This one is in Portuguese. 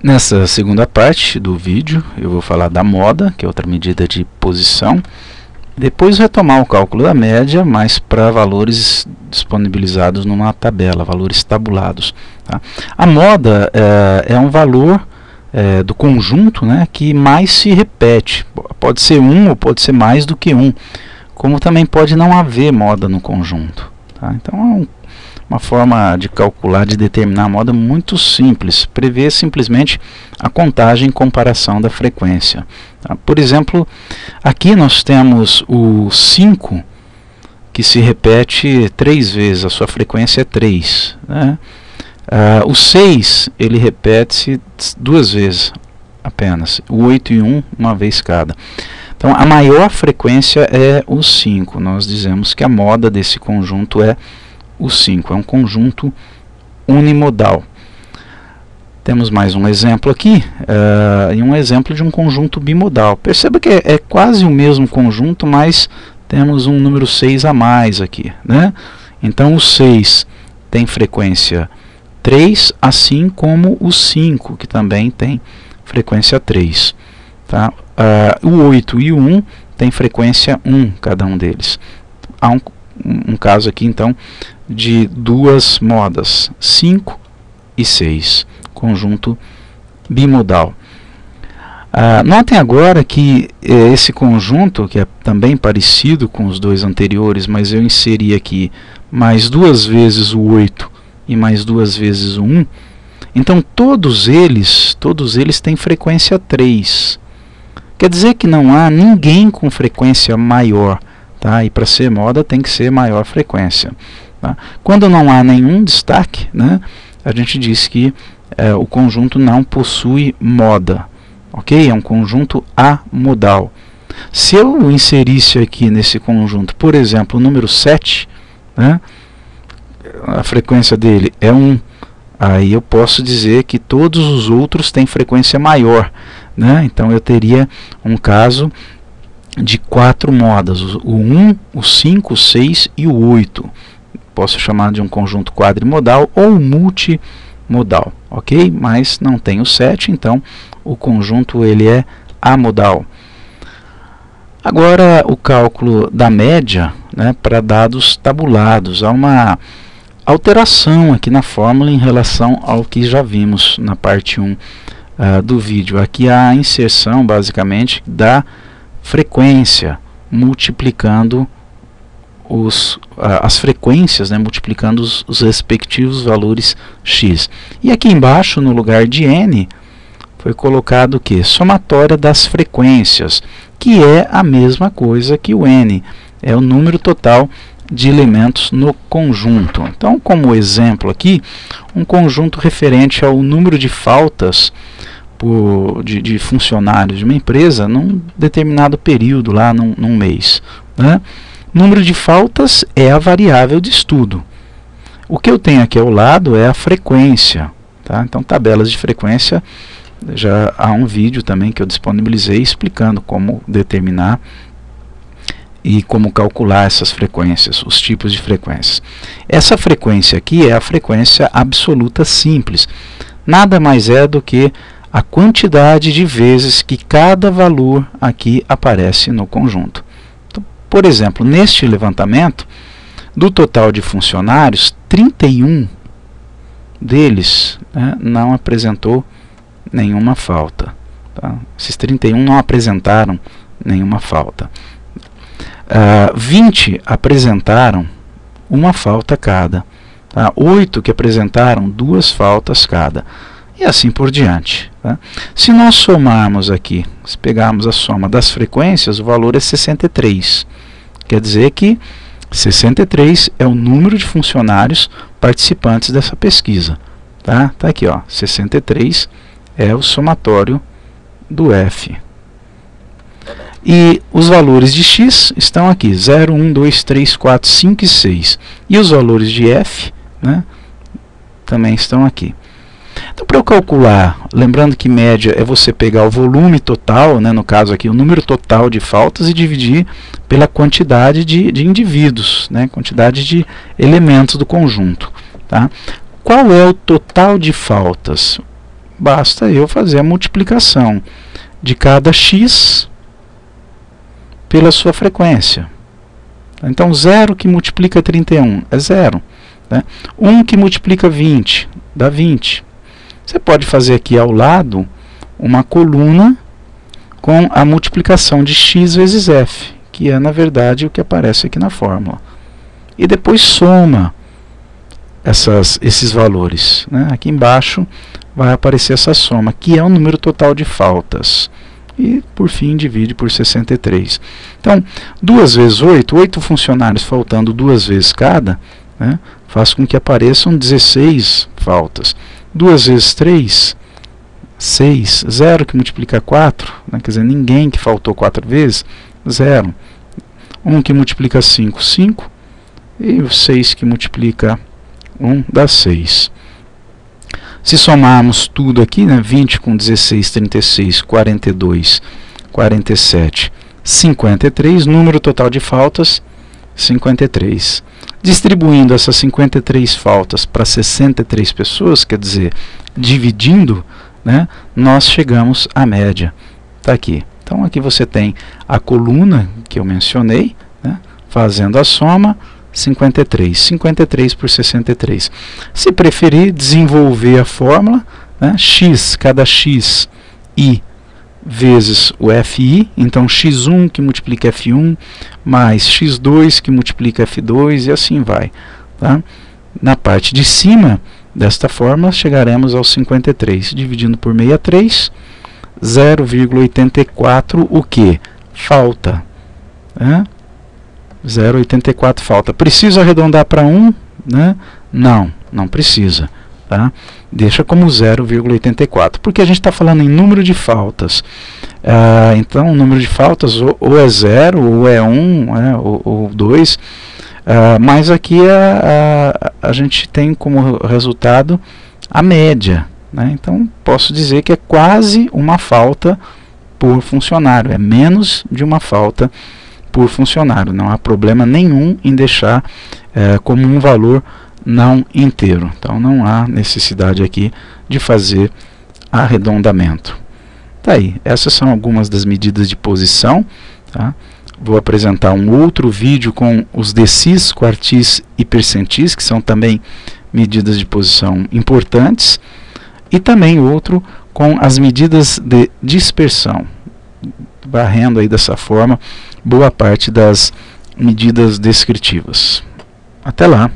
Nessa segunda parte do vídeo eu vou falar da moda, que é outra medida de posição. Depois retomar o cálculo da média, mas para valores disponibilizados numa tabela, valores tabulados. Tá? A moda é um valor do conjunto, né, que mais se repete. Pode ser um ou pode ser mais do que um. Como também pode não haver moda no conjunto. Tá? Então é uma forma de calcular, de determinar a moda muito simples. Prevê simplesmente a contagem e comparação da frequência. Tá? Por exemplo, aqui nós temos o 5, que se repete 3 vezes, a sua frequência é 3. Né? O 6, ele repete-se 2 vezes apenas. O 8 e 1, uma vez cada. Então, a maior frequência é o 5. Nós dizemos que a moda desse conjunto é o 5. É um conjunto unimodal. Temos mais um exemplo aqui, e um exemplo de um conjunto bimodal. Perceba que é quase o mesmo conjunto, mas temos um número 6 a mais aqui. Né? Então, o 6 tem frequência 3, assim como o 5, que também tem frequência 3. Tá? O 8 e o 1 tem frequência 1, cada um deles. Há um caso aqui, então, de duas modas, 5 e 6, conjunto bimodal. Notem agora que esse conjunto, que é também parecido com os dois anteriores, mas eu inseri aqui mais 2 vezes o 8 e mais 2 vezes o 1, então todos eles têm frequência 3. Quer dizer que não há ninguém com frequência maior, tá? E para ser moda tem que ser maior frequência. Tá? Quando não há nenhum destaque, né, a gente diz que o conjunto não possui moda. Ok? É um conjunto amodal. Se eu inserisse aqui nesse conjunto, por exemplo, o número 7, né, a frequência dele é 1, aí eu posso dizer que todos os outros têm frequência maior. Né? Então eu teria um caso de 4 modas, o 1, o 5, o 6 e o 8. Posso chamar de um conjunto quadrimodal ou multimodal, ok? Mas não tem o 7, então o conjunto ele é amodal. Agora o cálculo da média, né, para dados tabulados. Há uma alteração aqui na fórmula em relação ao que já vimos na parte 1 do vídeo. Aqui há a inserção basicamente da frequência, multiplicando as frequências, né, multiplicando os respectivos valores x. E aqui embaixo, no lugar de n, foi colocado o que? Somatória das frequências, que é a mesma coisa que o n, é o número total de elementos no conjunto. Então, como exemplo aqui, um conjunto referente ao número de faltas de funcionários de uma empresa num determinado período, lá num mês. Né? Número de faltas é a variável de estudo. O que eu tenho aqui ao lado é a frequência. Tá? Então, tabelas de frequência, já há um vídeo também que eu disponibilizei explicando como determinar e como calcular essas frequências, os tipos de frequências. Essa frequência aqui é a frequência absoluta simples. Nada mais é do que a quantidade de vezes que cada valor aqui aparece no conjunto. Então, por exemplo, neste levantamento, do total de funcionários, 31 deles, né, não apresentou nenhuma falta. Tá? Esses 31 não apresentaram nenhuma falta. 20 apresentaram uma falta cada. Tá? 8 que apresentaram 2 faltas cada. E assim por diante. Tá? Se nós somarmos aqui, se pegarmos a soma das frequências, o valor é 63. Quer dizer que 63 é o número de funcionários participantes dessa pesquisa. Tá aqui, ó, 63 é o somatório do F. E os valores de x estão aqui, 0, 1, 2, 3, 4, 5 e 6. E os valores de f, né, também estão aqui. Então, para eu calcular, lembrando que média é você pegar o volume total, né, no caso aqui, o número total de faltas, e dividir pela quantidade de indivíduos, né, quantidade de elementos do conjunto. Tá? Qual é o total de faltas? basta eu fazer a multiplicação de cada x pela sua frequência. Então 0 que multiplica 31 é 0. Né? 1 que multiplica 20 dá 20. Você pode fazer aqui ao lado uma coluna com a multiplicação de x vezes f, que é na verdade o que aparece aqui na fórmula. E depois soma esses valores. Né? Aqui embaixo vai aparecer essa soma, que é o número total de faltas. E, por fim, divide por 63. Então, 2 vezes 8, 8 funcionários faltando 2 vezes cada, né, faz com que apareçam 16 faltas. 2 vezes 3, 6. 0 que multiplica 4, né, quer dizer, ninguém que faltou 4 vezes, 0. 1 que multiplica 5, 5. E o 6 que multiplica 1 dá 6. Se somarmos tudo aqui, né, 20 com 16, 36, 42, 47, 53, número total de faltas, 53. Distribuindo essas 53 faltas para 63 pessoas, quer dizer, dividindo, né, nós chegamos à média. Está aqui. Então aqui você tem a coluna que eu mencionei, né, fazendo a soma, 53. 53 por 63. Se preferir desenvolver a fórmula, né, x, cada x, i vezes o fi, então x1 que multiplica f1, mais x2 que multiplica f2, e assim vai. Tá? Na parte de cima desta fórmula, chegaremos aos 53. Dividindo por 63, 0,84 o que? Falta. Né? 0,84 falta. Preciso arredondar para 1? Né? Não, não precisa. Tá? Deixa como 0,84. Porque a gente está falando em número de faltas. Então, o número de faltas ou é 0, ou é 1, ou 2. Mas aqui a gente tem como resultado a média. Né? Então, posso dizer que é quase uma falta por funcionário. É menos de uma falta por funcionário. Não há problema nenhum em deixar como um valor não inteiro. Então não há necessidade aqui de fazer arredondamento. Tá aí, essas são algumas das medidas de posição. Tá? Vou apresentar um outro vídeo com os decis, quartis e percentis, que são também medidas de posição importantes, e também outro com as medidas de dispersão, varrendo aí dessa forma boa parte das medidas descritivas. Até lá!